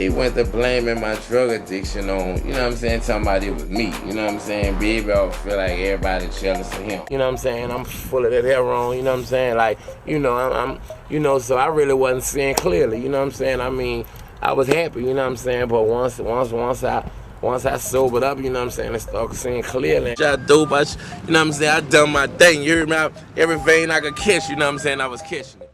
They went to blaming my drug addiction on, you know what I'm saying, talking about it was me. You know what I'm saying? Baby, I feel like everybody jealous of him. You know what I'm saying? I'm full of that heroin, you know what I'm saying? Like, you know, I'm you know, so I really wasn't seeing clearly, you know what I'm saying? I mean, I was happy, you know what I'm saying? But once I sobered up, you know what I'm saying, and started seeing clearly. I dope, you know what I'm saying, I done my thing. You heard me? Every vein I could catch, you know what I'm saying, I was catching it.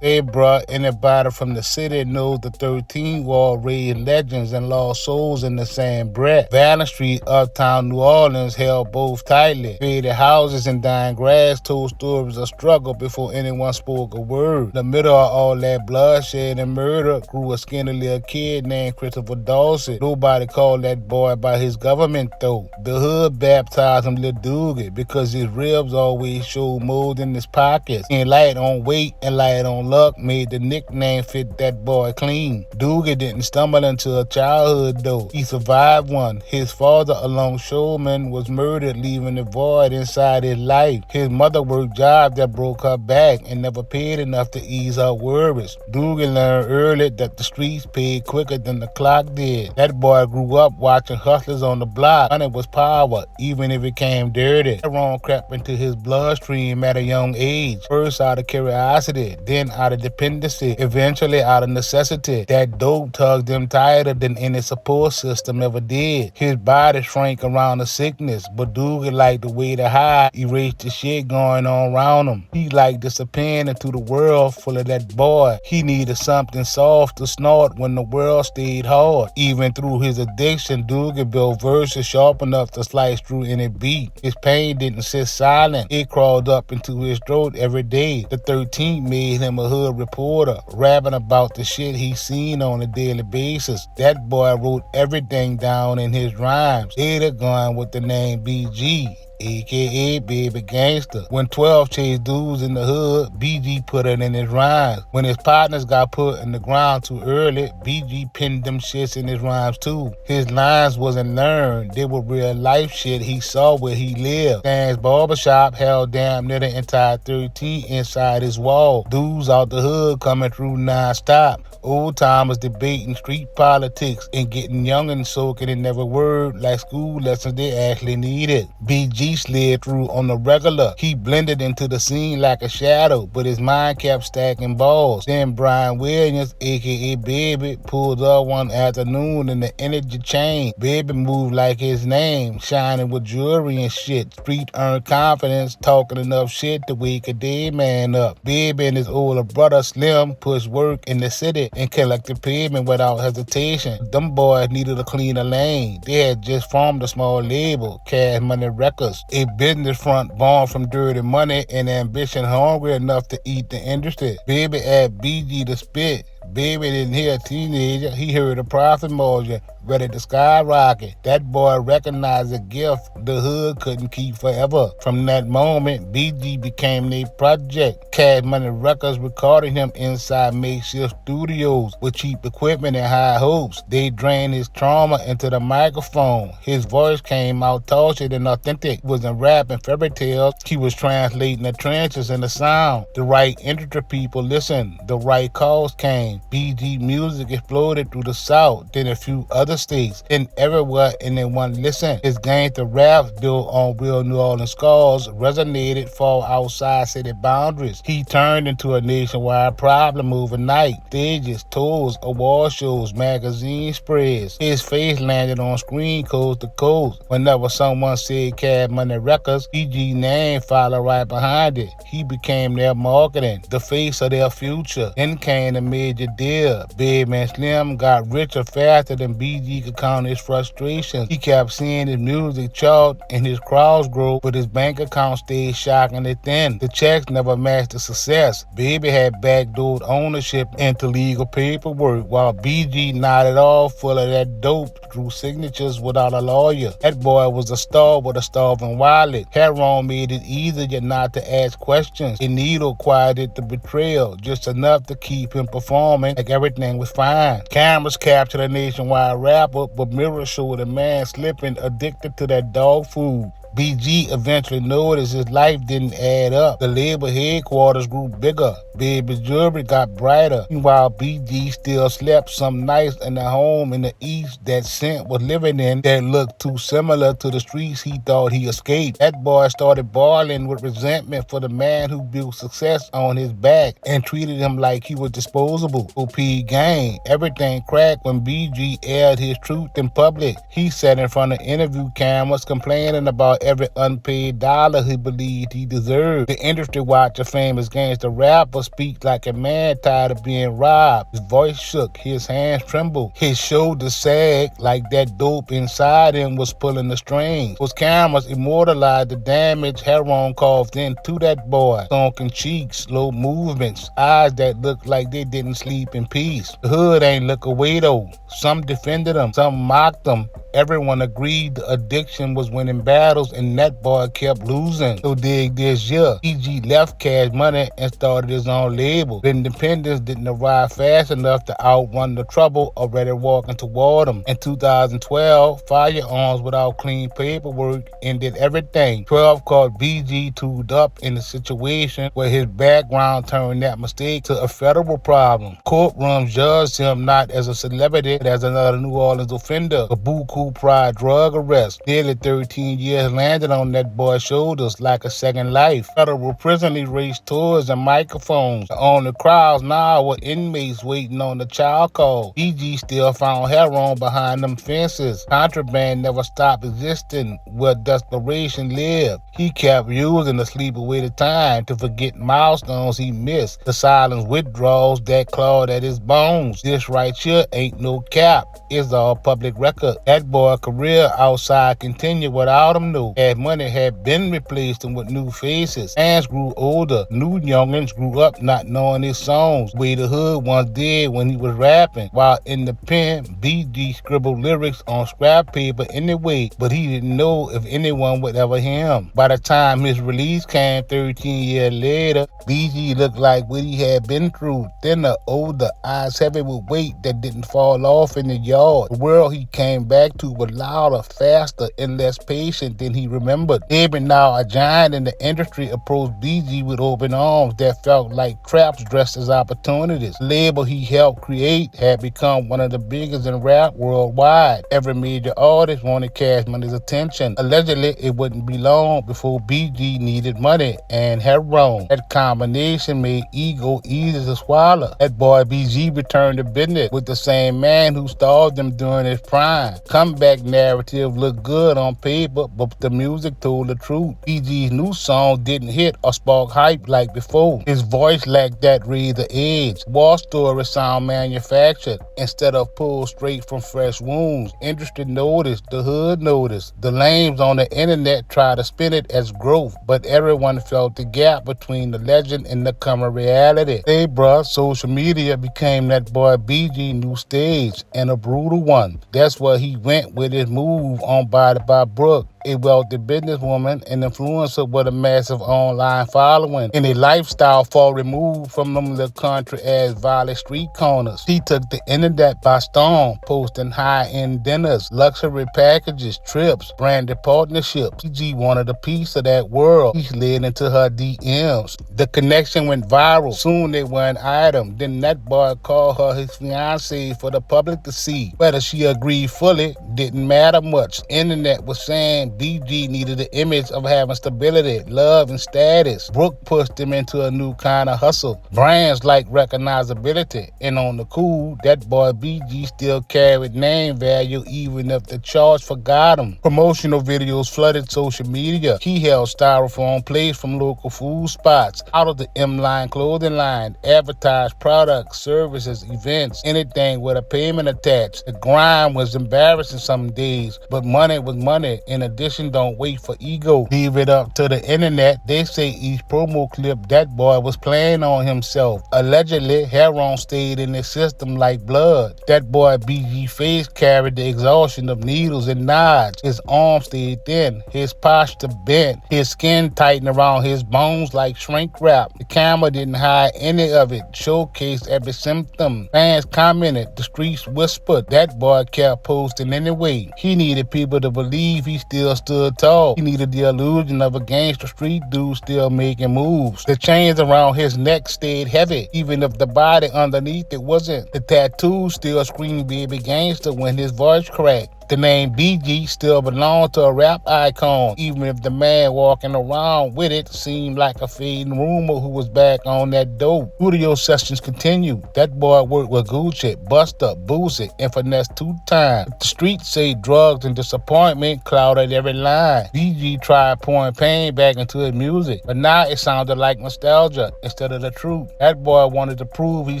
They brought anybody from the city knows the 13th Ward raised legends and lost souls in the same breath. Valley Street, uptown New Orleans held both tightly. Faded houses and dying grass told stories of struggle before anyone spoke a word. In the middle of all that bloodshed and murder grew a skinny little kid named Christopher Dawson. Nobody called that boy by his government though. The hood baptized him Lil Doogie because his ribs always showed more than his pockets. And light on weight and light on luck made the nickname fit that boy clean. Doogie didn't stumble into a childhood though. He survived one. His father, a longshoreman, was murdered, leaving a void inside his life. His mother worked jobs that broke her back and never paid enough to ease her worries. Doogie learned early that the streets paid quicker than the clock did. That boy grew up watching hustlers on the block. Money was power, even if it came dirty. Heroin crept into his bloodstream at a young age. First out of curiosity, then out of dependency, eventually out of necessity. That dope tugged him tighter than any support system ever did. His body shrank around the sickness, but Doogie liked the way to hide, erase the shit going on around him. He liked disappearing into the world full of that boy. He needed something soft to snort when the world stayed hard. Even through his addiction, Doogie built verses sharp enough to slice through any beat. His pain didn't sit silent. It crawled up into his throat every day. The 13th made him a hood reporter, rapping about the shit he seen on a daily basis. That boy wrote everything down in his rhymes. Later gone with the name BG, aka Baby Gangster. When 12 chased dudes in the hood, BG put it in his rhymes. When his partners got put in the ground too early, BG pinned them shits in his rhymes too. His lines wasn't learned, they were real life shit he saw where he lived. Stan's barbershop held damn near the entire 13 inside his wall. Dudes out the hood coming through non-stop. Old timers debating street politics and getting young and soaking in every word like school lessons they actually needed. BG slid through on the regular. He blended into the scene like a shadow, but his mind kept stacking balls. Then Brian Williams, aka Baby, pulled up one afternoon in the energy chain. Baby moved like his name, shining with jewelry and shit. Street earned confidence, talking enough shit to wake a dead man up. Baby and his older brother Slim pushed work in the city and collected payment without hesitation. Them boys needed a cleaner lane. They had just formed a small label, Cash Money Records, a business front born from dirty money and ambition hungry enough to eat the industry. Baby asked BG to spit. Baby didn't hear a teenager, he heard a profit margin ready to skyrocket. That boy recognized a gift the hood couldn't keep forever. From that moment, BG became their project. Cash Money Records recorded him inside makeshift studios with cheap equipment and high hopes. They drained his trauma into the microphone. His voice came out tortured and authentic. He wasn't rapping fairy tales, he was translating the trenches and the sound. The right industry people listened, the right calls came. BG music exploded through the South, then a few other states, and everywhere anyone listened. His gangster raps built on real New Orleans scars resonated far outside city boundaries. He turned into a nationwide problem overnight. Stages, tours, award shows, magazine spreads. His face landed on screen coast to coast. Whenever someone said Cash Money Records, BG name followed right behind it. He became their marketing, the face of their future. Then came a major deal. Baby and Slim got richer faster than BG could count his frustrations. He kept seeing his music chart and his crowds grow, but his bank account stayed shockingly thin. The checks never matched the success. Baby had backdoored ownership into legal paperwork, while BG nodded off full of that dope, drew signatures without a lawyer. That boy was a star with a starving wallet. Heroin made it easier not to ask questions. A needle quieted the betrayal, just enough to keep him performing like everything was fine. Cameras captured a nationwide rapper, but mirrors showed a man slipping, addicted to that dog food. BG eventually noticed his life didn't add up. The label headquarters grew bigger. Baby's jewelry got brighter. Meanwhile, BG still slept some nights in a home in the east that Scent was living in that looked too similar to the streets he thought he escaped. That boy started boiling with resentment for the man who built success on his back and treated him like he was disposable. OP gang. Everything cracked when BG aired his truth in public. He sat in front of interview cameras complaining about every unpaid dollar he believed he deserved. The industry watched a famous gangster rapper speak like a man tired of being robbed. His voice shook, his hands trembled, his shoulders sagged like that dope inside him was pulling the strings. Those cameras immortalized the damage heroin caused into that boy. Sunken cheeks, slow movements, eyes that looked like they didn't sleep in peace. The hood ain't look away though. Some defended him, some mocked him. Everyone agreed the addiction was winning battles and that boy kept losing. So dig this year, BG left Cash Money and started his own label. The independence didn't arrive fast enough to outrun the trouble already walking toward him. In 2012, firearms without clean paperwork ended everything. 12 caught BG tooled up in a situation where his background turned that mistake to a federal problem. Courtrooms judged him not as a celebrity but as another New Orleans offender. A buku pride drug arrest. Nearly 13 years landed on that boy's shoulders like a second life. Federal prison erased tours and microphones. On the crowds now were inmates waiting on the child call. BG still found heroin behind them fences. Contraband never stopped existing where desperation lived. He kept using to sleep away the time to forget milestones he missed. The silence withdrawals that clawed at his bones. This right here ain't no cap. It's all public record. That boy's career outside continued without him though. Cash Money had been replacing with new faces. Fans grew older. New youngins grew up not knowing his songs. Way the hood once did when he was rapping. While in the pen, BG scribbled lyrics on scrap paper anyway, but he didn't know if anyone would ever hear him. By the time his release came 13 years later, BG looked like what he had been through. Thinner, older, eyes heavy with weight that didn't fall off in the yard. The world he came back to was louder, faster, and less patient than he remembered. Even now, a giant in the industry approached BG with open arms that felt like traps dressed as opportunities. The label he helped create had become one of the biggest in rap worldwide. Every major artist wanted Cash Money's attention. Allegedly, it wouldn't be long before BG needed money and heroin. That combination made ego easy to swallow. That boy BG returned to business with the same man who starved him during his prime. Comeback narrative looked good on paper, but the music told the truth. BG's new song didn't hit or spark hype like before. His voice lacked that razor edge. War stories sound manufactured instead of pulled straight from fresh wounds. Industry noticed, the hood noticed. The lames on the internet tried to spin it as growth, but everyone felt the gap between the legend and the current reality. Hey bruh, social media became that boy BG new stage, and a brutal one. That's where he went with his move on Body by Brooke. A wealthy businesswoman and influencer with a massive online following and a lifestyle far removed from them little country as valley street corners. She took the internet by storm, posting high-end dinners, luxury packages, trips, branded partnerships. BG wanted a piece of that world. He slid into her DMs. The connection went viral. Soon they were an item. Then that boy called her his fiancée for the public to see. Whether she agreed fully didn't matter much. Internet was saying BG needed the image of having stability, love, and status. Brooke pushed him into a new kind of hustle. Brands like recognizability. And on the cool, that boy BG still carried name value even if the charge forgot him. Promotional videos flooded social media. He held styrofoam plates from local food spots. Out of the M-Line clothing line, advertised products, services, events, anything with a payment attached. The grind was embarrassing some days, but money was money. In addition, don't wait for ego. Leave it up to the internet. They say each promo clip that boy was playing on himself. Allegedly, heroin stayed in his system like blood. That boy BG face carried the exhaustion of needles and knives. His arms stayed thin, his posture bent, his skin tightened around his bones like shrink wrap. The camera didn't hide any of it, showcased every symptom. Fans commented, the streets whispered. That boy kept posting anyway. He needed people to believe he still still stood tall. He needed the illusion of a gangster street dude still making moves. The chains around his neck stayed heavy, even if the body underneath it wasn't. The tattoos still screamed baby gangster when his voice cracked. The name BG still belonged to a rap icon, even if the man walking around with it seemed like a fading rumor who was back on that dope. Studio sessions continued. That boy worked with Gucci, Busta, Boosie, and Finesse 2 times. The streets say drugs and disappointment clouded every line. BG tried pouring pain back into his music, but now it sounded like nostalgia instead of the truth. That boy wanted to prove he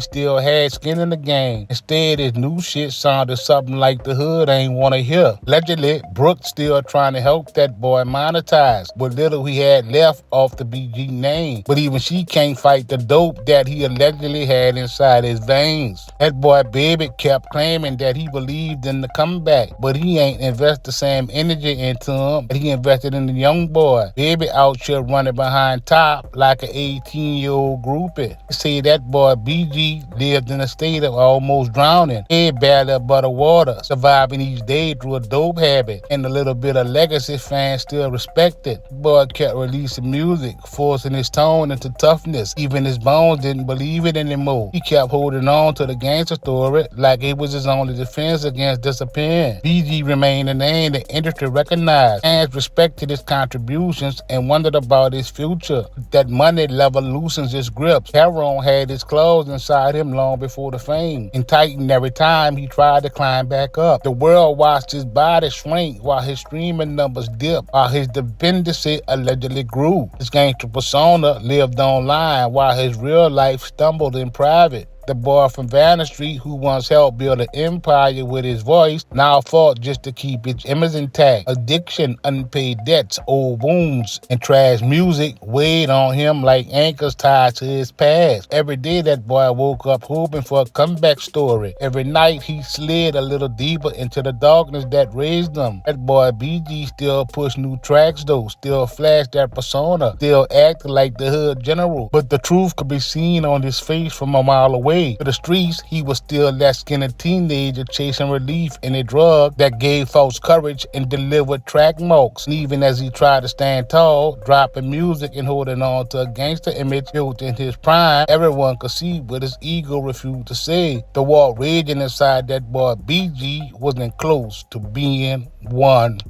still had skin in the game. Instead, his new shit sounded something like the hood ain't wanna hear. Allegedly, Brooke still trying to help that boy monetize what little he had left off the BG name. But even she can't fight the dope that he allegedly had inside his veins. That boy Baby kept claiming that he believed in the comeback, but he ain't invest the same energy into him that he invested in the young boy. Baby out here running behind Top like an 18-year-old groupie. They say that boy BG lived in a state of almost drowning, head barely above the water, surviving each day through a dope habit and a little bit of legacy fans still respected. The boy kept releasing music, forcing his tone into toughness. Even his bones didn't believe it anymore. He kept holding on to the gangster story like it was his only defense against disappearing. BG remained a name the industry recognized. Fans respected his contributions and wondered about his future. That money level loosens his grips. Heroin had his claws inside him long before the fame, and tightened every time he tried to climb back up. The world watched his body shrink while his streaming numbers dipped, while his dependency allegedly grew. His gangster persona lived online while his real life stumbled in private. The boy from Vanna Street, who once helped build an empire with his voice, now fought just to keep its image intact. Addiction, unpaid debts, old wounds, and trash music weighed on him like anchors tied to his past. Every day that boy woke up hoping for a comeback story. Every night he slid a little deeper into the darkness that raised him. That boy BG still pushed new tracks though, still flashed that persona, still acted like the hood general. But the truth could be seen on his face from a mile away. To the streets, he was still that skinny teenager chasing relief in a drug that gave folks courage and delivered track marks. And even as he tried to stand tall, dropping music and holding on to a gangster image built in his prime, everyone could see what his ego refused to say. The war raging inside that boy BG wasn't close to being won.